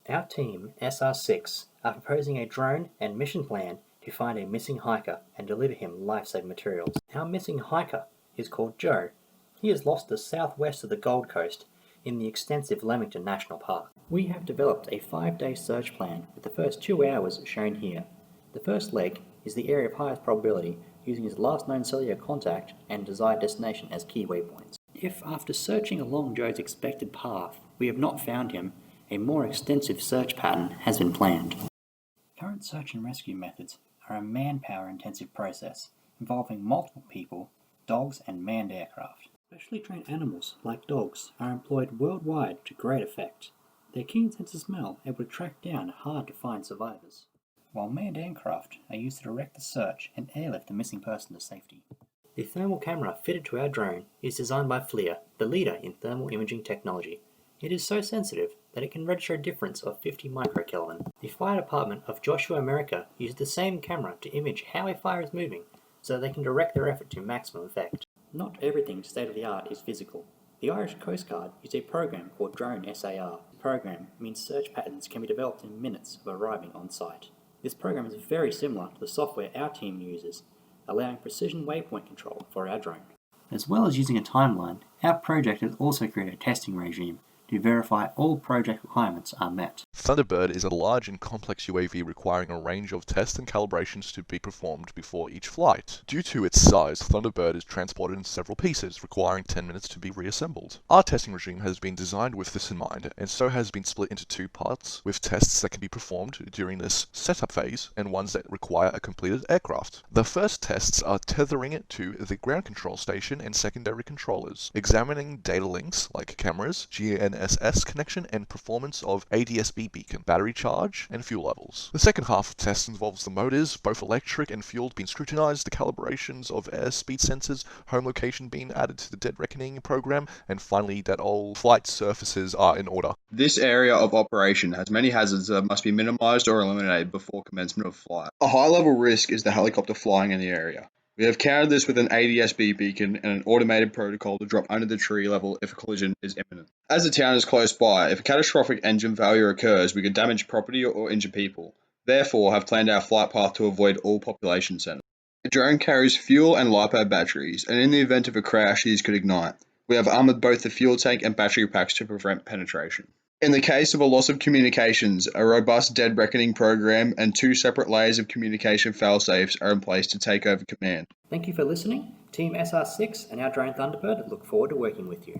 Our team, SR6, are proposing a drone and mission plan to find a missing hiker and deliver him life-saving materials. Our missing hiker is called Joe. He is lost to the southwest of the Gold Coast in the extensive Lamington National Park. We have developed a 5-day search plan with the first 2 hours shown here. The first leg is the area of highest probability, using his last known cellular contact and desired destination as key waypoints. If after searching along Joe's expected path we have not found him, a more extensive search pattern has been planned. Current search and rescue methods are a manpower-intensive process involving multiple people, dogs and manned aircraft. Specially trained animals, like dogs, are employed worldwide to great effect. Their keen sense of smell able to track down hard-to-find survivors, while manned aircraft are used to direct the search and airlift the missing person to safety. The thermal camera fitted to our drone is designed by FLIR, the leader in thermal imaging technology. It is so sensitive that it can register a difference of 50 microkelvin. The fire department of Joshua, America uses the same camera to image how a fire is moving so that they can direct their effort to maximum effect. Not everything state-of-the-art is physical. The Irish Coast Guard used a program called Drone SAR. The program means search patterns can be developed in minutes of arriving on site. This program is very similar to the software our team uses, allowing precision waypoint control for our drone. As well as using a timeline, our project has also created a testing regime to verify all project requirements are met. Thunderbird is a large and complex UAV requiring a range of tests and calibrations to be performed before each flight. Due to its size, Thunderbird is transported in several pieces, requiring 10 minutes to be reassembled. Our testing regime has been designed with this in mind, and so has been split into 2 parts, with tests that can be performed during this setup phase and ones that require a completed aircraft. The first tests are tethering it to the ground control station and secondary controllers, examining data links like cameras, GNSS connection, and performance of ADS-B beacon, battery charge, and fuel levels. The second half of tests involves the motors, both electric and fueled, being scrutinized, the calibrations of airspeed sensors, home location being added to the Dead Reckoning program, and finally that all flight surfaces are in order. This area of operation has many hazards that must be minimized or eliminated before commencement of flight. A high-level risk is the helicopter flying in the area. We have countered this with an ADS-B beacon and an automated protocol to drop under the tree level if a collision is imminent. As the town is close by, if a catastrophic engine failure occurs, we could damage property or injure people. Therefore, have planned our flight path to avoid all population centers. The drone carries fuel and LiPo batteries, and in the event of a crash, these could ignite. We have armored both the fuel tank and battery packs to prevent penetration. In the case of a loss of communications, a robust Dead Reckoning program and 2 separate layers of communication failsafes are in place to take over command. Thank you for listening. Team SR6 and our drone Thunderbird look forward to working with you.